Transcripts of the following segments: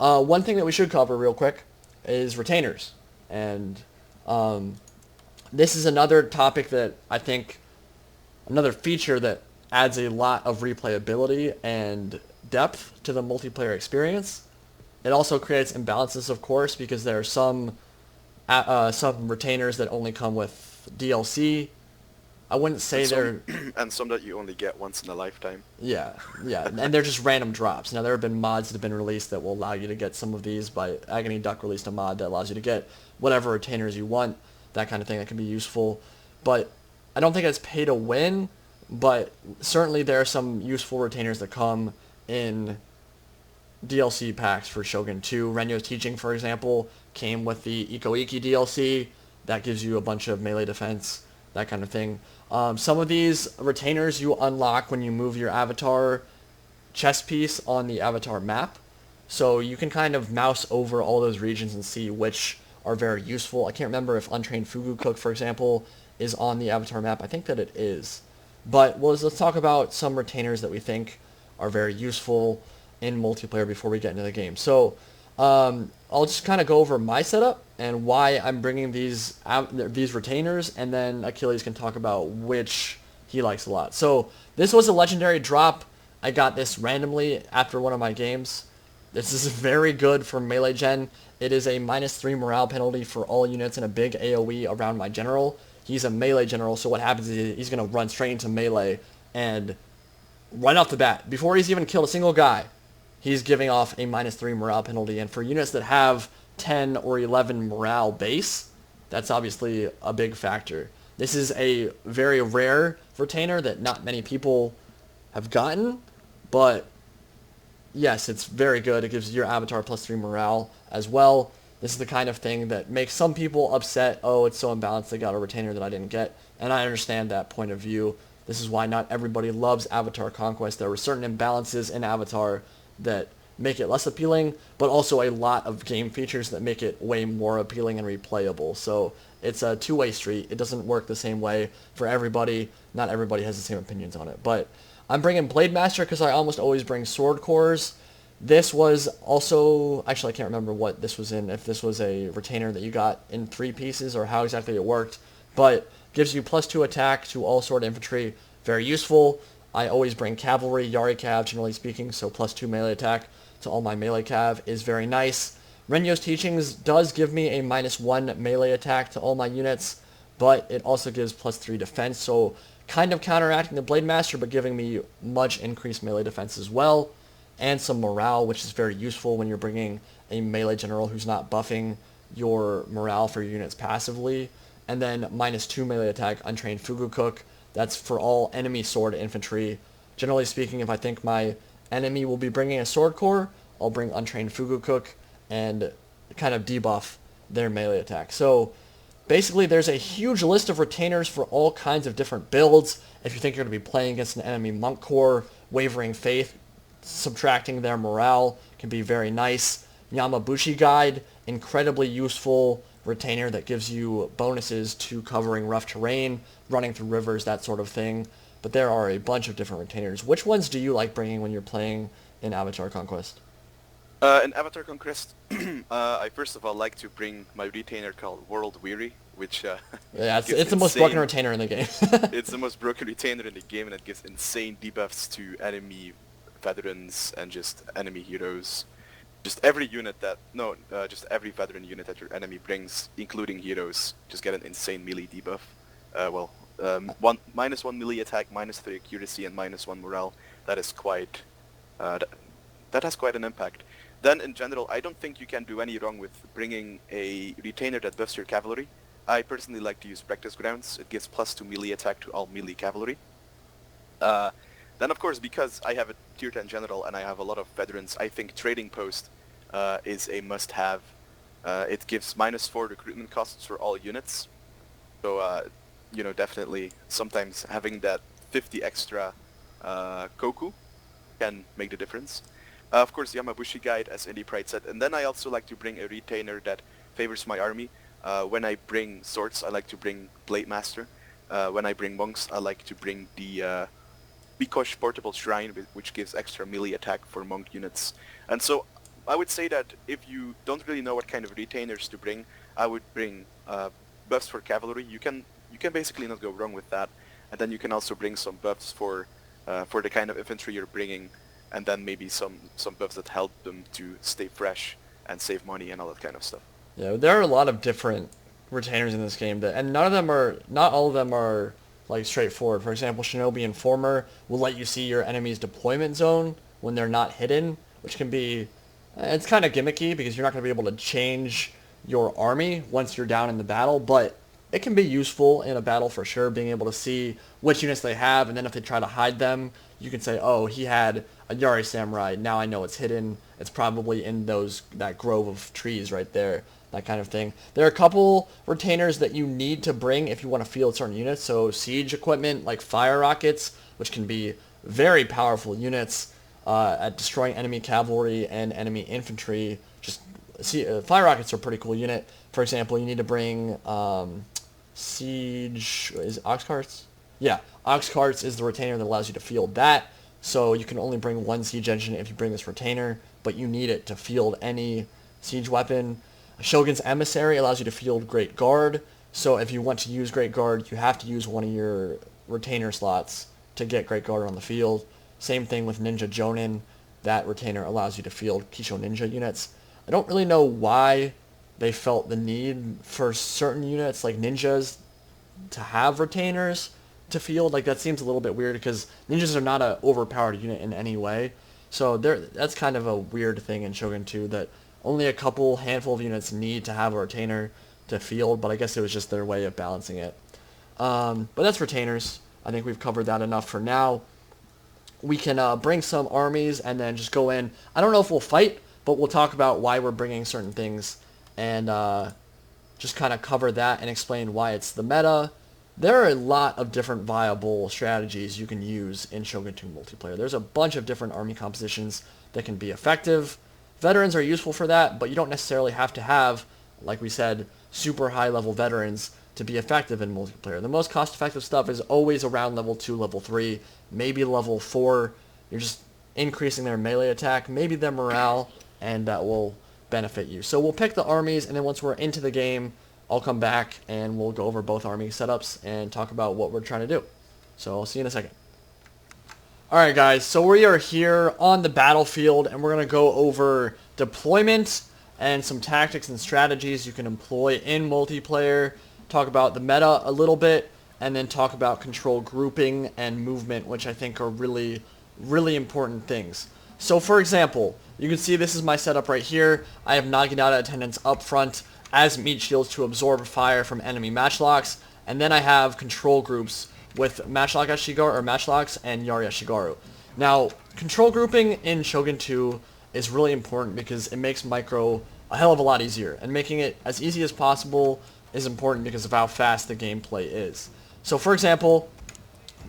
One thing that we should cover real quick is retainers. And um, this is another topic that I think, another feature that adds a lot of replayability and depth to the multiplayer experience. It also creates imbalances, of course, because there are some retainers that only come with DLC. I wouldn't say And they're, and some that you only get once in a lifetime. yeah, yeah, and they're just random drops. Now there have been mods that have been released that will allow you to get some of these. By Agony Duck released a mod that allows you to get whatever retainers you want, that kind of thing that can be useful. But I don't think it's pay to win. But certainly there are some useful retainers that come in DLC packs for Shogun 2. Renyo's Teaching, for example, came with the Iko Iki DLC. That gives you a bunch of melee defense, that kind of thing. Some of these retainers you unlock when you move your avatar chess piece on the avatar map. So you can kind of mouse over all those regions and see which are very useful. I can't remember if Untrained Fugu Cook, for example, is on the avatar map. I think that it is. But let's talk about some retainers that we think are very useful in multiplayer before we get into the game. So I'll just kind of go over my setup and why I'm bringing these retainers, and then Achilles can talk about which he likes a lot. So this was a legendary drop. I got this randomly after one of my games. This is very good for melee gen. It is a -3 morale penalty for all units and a big AoE around my general. He's a melee general, so what happens is he's going to run straight into melee, and right off the bat, before he's even killed a single guy, he's giving off a -3 morale penalty. And for units that have 10 or 11 morale base, that's obviously a big factor. This is a very rare retainer that not many people have gotten, but yes, it's very good. It gives your avatar +3 morale as well. This is the kind of thing that makes some people upset. Oh, it's so imbalanced, they got a retainer that I didn't get. And I understand that point of view. This is why not everybody loves Avatar Conquest. There were certain imbalances in Avatar that make it less appealing, but also a lot of game features that make it way more appealing and replayable. So it's a two-way street. It doesn't work the same way for everybody. Not everybody has the same opinions on it. But I'm bringing Blade Master because I almost always bring Sword Cores. This was also, actually I can't remember what this was in, if this was a retainer that you got in 3 pieces or how exactly it worked, but gives you +2 attack to all sword infantry, very useful. I always bring cavalry, Yari Cav generally speaking, so +2 melee attack to all my melee cav is very nice. Renyo's Teachings does give me a -1 melee attack to all my units, but it also gives +3 defense, so kind of counteracting the Blade Master, but giving me much increased melee defense as well, and some morale, which is very useful when you're bringing a melee general who's not buffing your morale for your units passively. And then -2 melee attack, Untrained Fugu Cook. That's for all enemy sword infantry. Generally speaking, if I think my enemy will be bringing a sword core, I'll bring Untrained Fugu Cook and kind of debuff their melee attack. So basically, there's a huge list of retainers for all kinds of different builds. If you think you're going to be playing against an enemy monk core, Wavering Faith, subtracting their morale can be very nice. Yamabushi Guide, incredibly useful retainer that gives you bonuses to covering rough terrain, running through rivers, that sort of thing. But there are a bunch of different retainers. Which ones do you like bringing when you're playing in Avatar Conquest? In Avatar Conquest, I first of all like to bring my retainer called World Weary, which Yeah, gives it's the most broken insane. retainer in the game. It's the most broken retainer in the game, and it gives insane debuffs to enemy veterans and just enemy heroes. Just every unit that just every veteran unit that your enemy brings, including heroes, just get an insane melee debuff. -1 melee attack, -3 accuracy, and -1 morale. That is quite. That has quite an impact. Then in general, I don't think you can do any wrong with bringing a retainer that buffs your cavalry. I personally like to use Practice Grounds. It gives +2 melee attack to all melee cavalry. Then of course, because I have a tier 10 general and I have a lot of veterans, I think Trading Post is a must-have. It gives -4 recruitment costs for all units. So, definitely sometimes having that 50 extra Koku can make the difference. Of course, Yamabushi Guide, as Indie Pride said. And then I also like to bring a retainer that favors my army. When I bring swords, I like to bring Blade Master. When I bring monks, I like to bring the Mikosh Portable Shrine, which gives extra melee attack for monk units. And so I would say that if you don't really know what kind of retainers to bring, I would bring buffs for cavalry. You can basically not go wrong with that, and then you can also bring some buffs for the kind of infantry you're bringing, and then maybe some buffs that help them to stay fresh and save money and all that kind of stuff. Yeah, there are a lot of different retainers in this game, and not all of them are like straightforward. For example, Shinobi Informer will let you see your enemy's deployment zone when they're not hidden, which can be, it's kind of gimmicky because you're not going to be able to change your army once you're down in the battle, but it can be useful in a battle for sure, being able to see which units they have, and then if they try to hide them, you can say, oh, he had a Yari Samurai, now I know it's hidden, it's probably in that grove of trees right there, that kind of thing. There are a couple retainers that you need to bring if you want to field certain units, so siege equipment like fire rockets, which can be very powerful units at destroying enemy cavalry and enemy infantry. Fire rockets are a pretty cool unit. For example, you need to bring siege, is it ox carts? Yeah, ox carts is the retainer that allows you to field that. So you can only bring one siege engine if you bring this retainer, but you need it to field any siege weapon. Shogun's Emissary allows you to field Great Guard. So if you want to use Great Guard, you have to use one of your retainer slots to get Great Guard on the field. Same thing with Ninja Jonin. That retainer allows you to field Kisho Ninja units. I don't really know why they felt the need for certain units like ninjas to have retainers to field. Like, that seems a little bit weird because ninjas are not an overpowered unit in any way. So that's kind of a weird thing in Shogun 2 that only a handful of units need to have a retainer to field, but I guess it was just their way of balancing it. But that's retainers. I think we've covered that enough for now. We can bring some armies and then just go in. I don't know if we'll fight, but we'll talk about why we're bringing certain things and just kind of cover that and explain why it's the meta. There are a lot of different viable strategies you can use in Shogun 2 multiplayer. There's a bunch of different army compositions that can be effective. Veterans are useful for that, but you don't necessarily have to have, like we said, super high-level veterans to be effective in multiplayer. The most cost-effective stuff is always around level 2, level 3, maybe level 4. You're just increasing their melee attack, maybe their morale, and that will benefit you. So we'll pick the armies, and then once we're into the game, I'll come back and we'll go over both army setups and talk about what we're trying to do. So I'll see you in a second. Alright guys, so we are here on the battlefield, and we're going to go over deployment and some tactics and strategies you can employ in multiplayer, talk about the meta a little bit, and then talk about control grouping and movement, which I think are really, really important things. So for example, you can see this is my setup right here. I have Naginata attendants up front as meat shields to absorb fire from enemy matchlocks, and then I have control groups with Matchlock Ashigaru or Matchlocks and Yari Ashigaru. Now, control grouping in Shogun 2 is really important because it makes micro a hell of a lot easier, and making it as easy as possible is important because of how fast the gameplay is. So for example,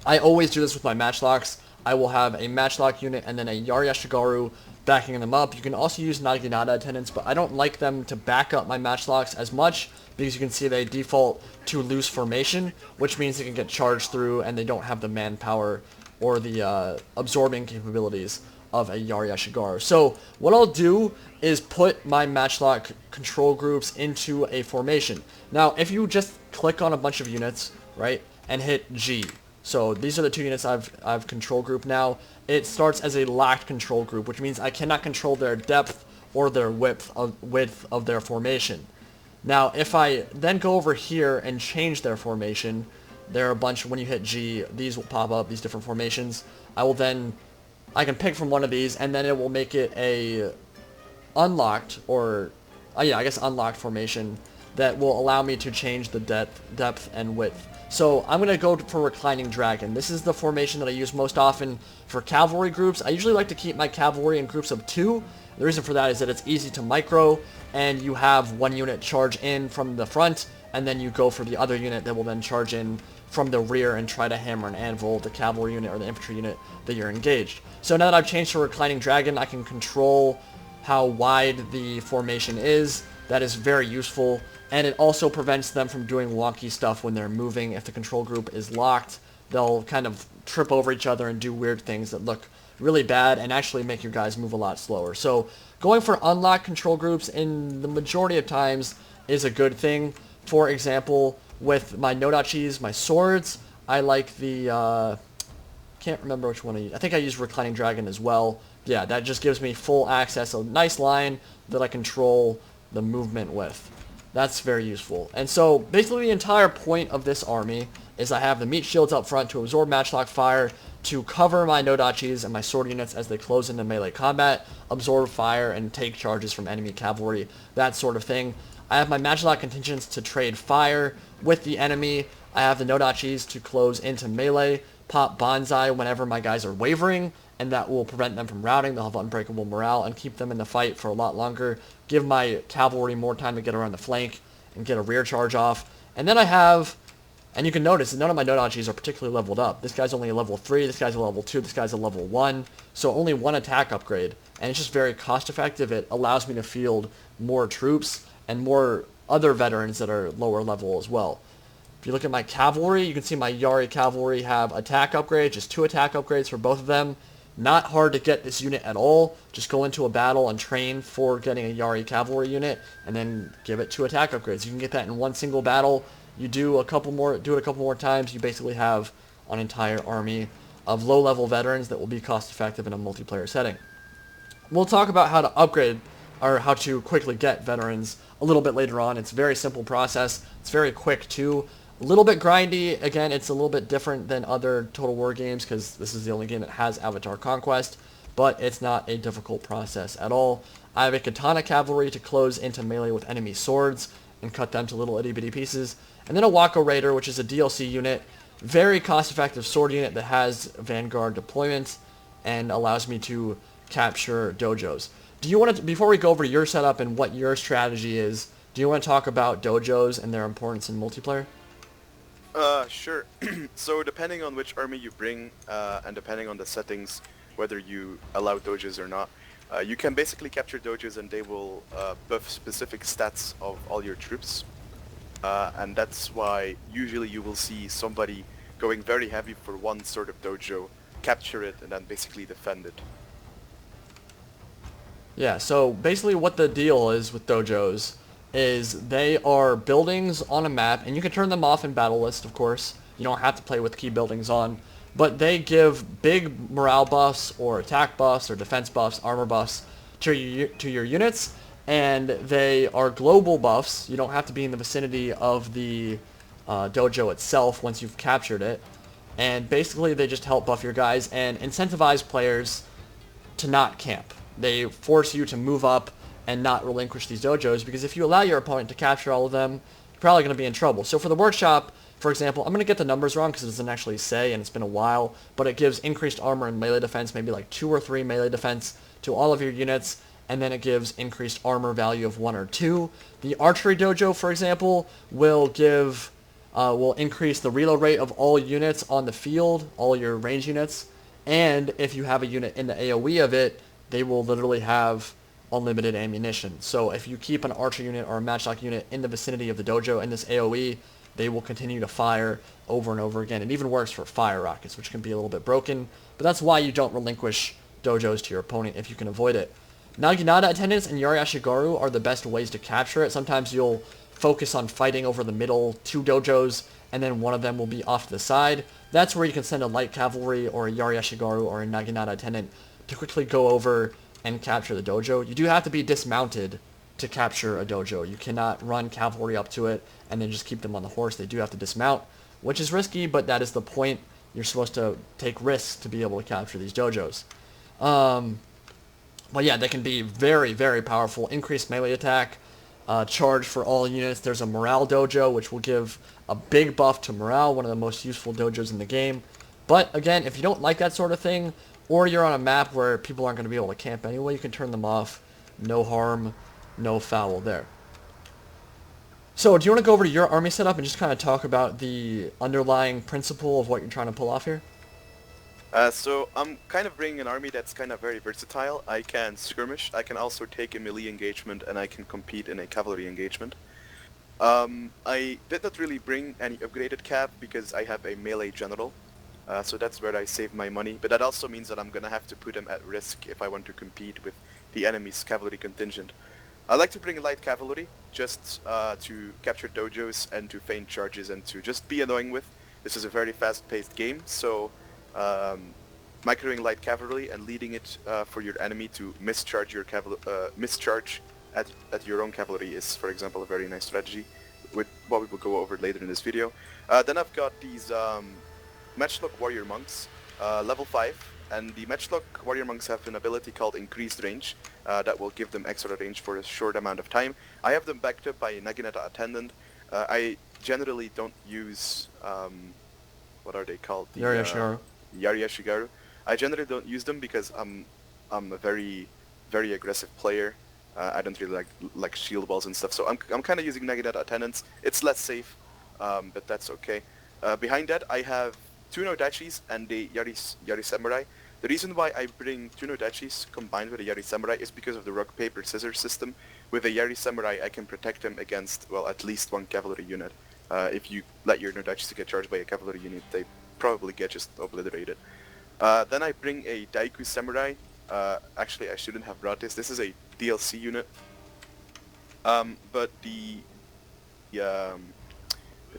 I always do this with my Matchlocks. I will have a Matchlock unit and then a Yari Ashigaru backing them up. You can also use Naginata attendants, but I don't like them to back up my Matchlocks as much because you can see they default to loose formation, which means they can get charged through and they don't have the manpower or the absorbing capabilities of a Yari Ashigaru. So what I'll do is put my Matchlock control groups into a formation. Now, if you just click on a bunch of units, right, and hit G, so these are the two units I've control grouped now. It starts as a locked control group, which means I cannot control their depth or their width of their formation. Now, if I then go over here and change their formation, there are a bunch, when you hit G, these will pop up, these different formations. I can pick from one of these, and then it will make it a unlocked, unlocked formation that will allow me to change the depth and width. So I'm going to go for Reclining Dragon. This is the formation that I use most often for cavalry groups. I usually like to keep my cavalry in groups of 2. The reason for that is that it's easy to micro, and you have one unit charge in from the front, and then you go for the other unit that will then charge in from the rear and try to hammer and anvil the cavalry unit or the infantry unit that you're engaged. So now that I've changed to Reclining Dragon, I can control how wide the formation is. That is very useful, and it also prevents them from doing wonky stuff when they're moving. If the control group is locked, they'll kind of trip over each other and do weird things that look really bad and actually make your guys move a lot slower. So going for unlocked control groups in the majority of times is a good thing. For example, with my Achilles, my swords, I like the, can't remember which one I use. I think I use Reclining Dragon as well. Yeah, that just gives me full access, a nice line that I control the movement with. That's very useful. And so basically the entire point of this army is I have the meat shields up front to absorb matchlock fire, to cover my Nodachis and my sword units as they close into melee combat, absorb fire, and take charges from enemy cavalry, that sort of thing. I have my matchlock contingents to trade fire with the enemy. I have the Nodachis to close into melee, pop Bonsai whenever my guys are wavering, and that will prevent them from routing. They'll have unbreakable morale and keep them in the fight for a lot longer, give my cavalry more time to get around the flank and get a rear charge off. And then I have, and you can notice that none of my Nodachis are particularly leveled up. This guy's only a level 3, this guy's a level 2, this guy's a level 1, so only one attack upgrade. And it's just very cost effective. It allows me to field more troops and more other veterans that are lower level as well. If you look at my cavalry, you can see my Yari cavalry have attack upgrades, just 2 attack upgrades for both of them. Not hard to get this unit at all. Just go into a battle and train for getting a Yari cavalry unit, and then give it 2 attack upgrades. You can get that in one single battle. You do it a couple more times, you basically have an entire army of low-level veterans that will be cost-effective in a multiplayer setting. We'll talk about how to upgrade, or how to quickly get veterans a little bit later on. It's a very simple process. It's very quick too. A little bit grindy. Again, it's a little bit different than other Total War games because this is the only game that has Avatar Conquest, but it's not a difficult process at all. I have a Katana cavalry to close into melee with enemy swords and cut them to little itty-bitty pieces. And then a Wako Raider, which is a DLC unit. Very cost-effective sword unit that has Vanguard deployment and allows me to capture dojos. Do you want to, before we go over your setup and what your strategy is, do you want to talk about dojos and their importance in multiplayer? Sure. So depending on which army you bring, and depending on the settings, whether you allow dojos or not, you can basically capture dojos and they will buff specific stats of all your troops. And that's why usually you will see somebody going very heavy for one sort of dojo, capture it, and then basically defend it. Yeah, so basically what the deal is with dojos is they are buildings on a map, and you can turn them off in battle list, of course. You don't have to play with key buildings on, but they give big morale buffs or attack buffs or defense buffs, armor buffs to your units, and they are global buffs. You don't have to be in the vicinity of the dojo itself once you've captured it, and basically they just help buff your guys and incentivize players to not camp. They force you to move up and not relinquish these dojos, because if you allow your opponent to capture all of them, you're probably going to be in trouble. So for the workshop, for example, I'm going to get the numbers wrong because it doesn't actually say and it's been a while, but it gives increased armor and melee defense, maybe like 2 or 3 melee defense to all of your units, and then it gives increased armor value of 1 or 2. The archery dojo, for example, will increase the reload rate of all units on the field, all your range units, and if you have a unit in the AoE of it, they will literally have unlimited ammunition. So if you keep an archer unit or a matchlock unit in the vicinity of the dojo in this AoE, they will continue to fire over and over again. It even works for fire rockets, which can be a little bit broken, but that's why you don't relinquish dojos to your opponent if you can avoid it. Naginata attendants and Yari Ashigaru are the best ways to capture it. Sometimes you'll focus on fighting over the middle 2 dojos, and then one of them will be off to the side. That's where you can send a light cavalry or a Yari Ashigaru or a Naginata attendant to quickly go over and capture the dojo. You do have to be dismounted to capture a dojo. You cannot run cavalry up to it and then just keep them on the horse. They do have to dismount, which is risky, but that is the point. You're supposed to take risks to be able to capture these dojos. But yeah, they can be very, very powerful. Increased melee attack, charge for all units. There's a morale dojo, which will give a big buff to morale, one of the most useful dojos in the game. But again, if you don't like that sort of thing, or you're on a map where people aren't going to be able to camp anyway, you can turn them off. No harm, no foul there. So, do you want to go over to your army setup and just kind of talk about the underlying principle of what you're trying to pull off here? So I'm kind of bringing an army that's kind of very versatile. I can skirmish, I can also take a melee engagement, and I can compete in a cavalry engagement. I did not really bring any upgraded cav because I have a melee general. So that's where I save my money. But that also means that I'm going to have to put them at risk if I want to compete with the enemy's cavalry contingent. I like to bring light cavalry just to capture dojos and to feint charges and to just be annoying with. This is a very fast-paced game, so microing light cavalry and leading it for your enemy to mischarge your mischarge at your own cavalry is, for example, a very nice strategy, with what we will go over later in this video. Then I've got these Matchlock Warrior Monks, level 5, and the Matchlock Warrior Monks have an ability called Increased Range that will give them extra range for a short amount of time. I have them backed up by Naginata Attendant. I generally don't use, what are they called? Yari Ashigaru. Yari Ashigaru. I generally don't use them because I'm a very, very aggressive player. I don't really like shield balls and stuff, so I'm kind of using Naginata Attendants. It's less safe, but that's okay. Behind that, I have 2 Nodachis and the Yari Samurai. The reason why I bring 2 Nodachis combined with a Yari Samurai is because of the rock, paper, scissors system. With a Yari Samurai, I can protect them against, well, at least 1 cavalry unit. If you let your Nodachis get charged by a cavalry unit, they probably get just obliterated. Then I bring a Daiku Samurai. Actually, I shouldn't have brought this. This is a DLC unit. But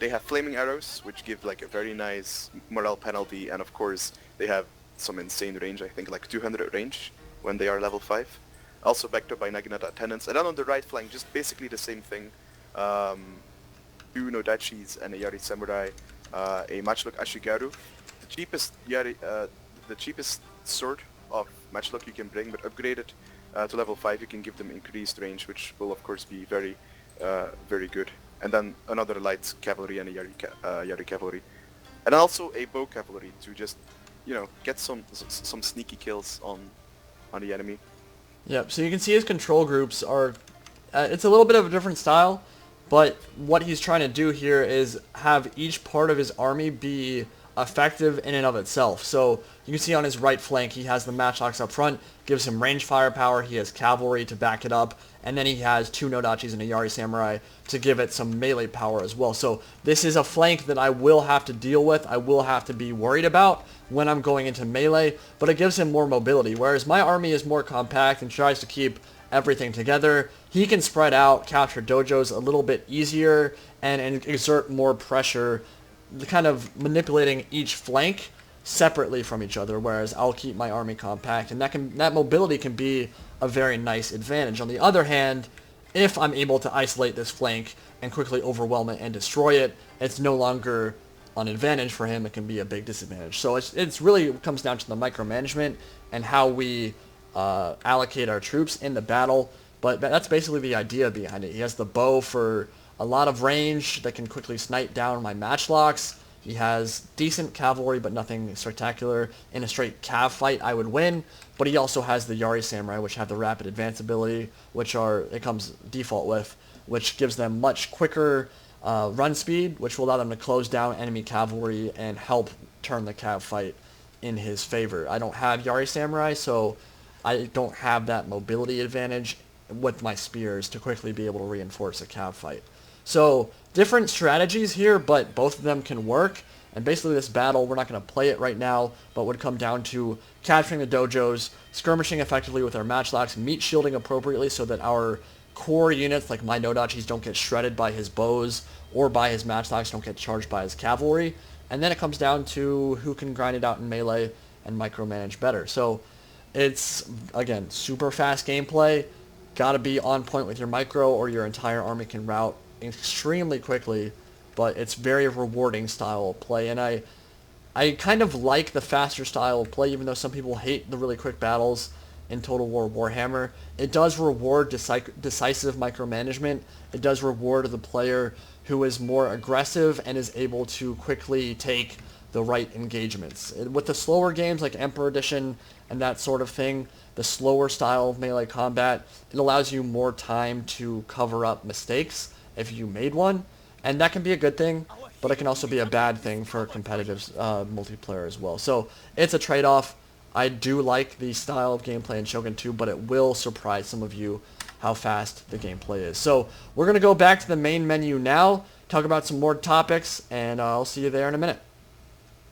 they have flaming arrows, which give like a very nice morale penalty, and of course they have some insane range, I think like 200 range when they are level 5. Also backed up by Naginata Attendants. And then on the right flank, just basically the same thing. 2 Nodachis and a Yari Samurai, a Matchlock Ashigaru. The cheapest sort of Matchlock you can bring, but upgraded to level 5 you can give them increased range, which will of course be very, very good. And then another light cavalry and a Yari cavalry. And also a bow cavalry to just, you know, get some sneaky kills on the enemy. Yep, so you can see his control groups are, it's a little bit of a different style, but what he's trying to do here is have each part of his army be effective in and of itself. So you can see on his right flank he has the matchlocks up front, gives him range firepower, he has cavalry to back it up, and then he has 2 Nodachis and a Yari Samurai to give it some melee power as well. So this is a flank that I will have to deal with, I will have to be worried about when I'm going into melee, but it gives him more mobility, whereas my army is more compact and tries to keep everything together. He can spread out, capture dojos a little bit easier, and exert more pressure, kind of manipulating each flank separately from each other, whereas I'll keep my army compact, and that mobility can be a very nice advantage. On the other hand, if I'm able to isolate this flank and quickly overwhelm it and destroy it, it's no longer an advantage for him, it can be a big disadvantage. So it's really comes down to the micromanagement and how we allocate our troops in the battle, but that's basically the idea behind it. He has the bow for a lot of range that can quickly snipe down my matchlocks. He has decent cavalry, but nothing spectacular. In a straight cav fight, I would win. But he also has the Yari Samurai, which have the rapid advance ability, which it comes default with, which gives them much quicker run speed, which will allow them to close down enemy cavalry and help turn the cav fight in his favor. I don't have Yari Samurai, so I don't have that mobility advantage with my spears to quickly be able to reinforce a cav fight. So different strategies here, but both of them can work. And basically this battle, we're not going to play it right now, but would come down to capturing the dojos, skirmishing effectively with our matchlocks, meat shielding appropriately so that our core units, like my Nodachis, don't get shredded by his bows or by his matchlocks, don't get charged by his cavalry. And then it comes down to who can grind it out in melee and micromanage better. So it's, again, super fast gameplay. Got to be on point with your micro or your entire army can rout extremely quickly, but it's very rewarding style of play, and I kind of like the faster style of play, even though some people hate the really quick battles in Total War Warhammer. It does reward decisive micromanagement. It does reward the player who is more aggressive and is able to quickly take the right engagements. With the slower games like Emperor Edition and that sort of thing, the slower style of melee combat, it allows you more time to cover up mistakes if you made one, and that can be a good thing, but it can also be a bad thing for competitive multiplayer as well. So it's a trade-off. I do like the style of gameplay in Shogun 2, but it will surprise some of you how fast the gameplay is. So we're going to go back to the main menu now, talk about some more topics, and I'll see you there in a minute.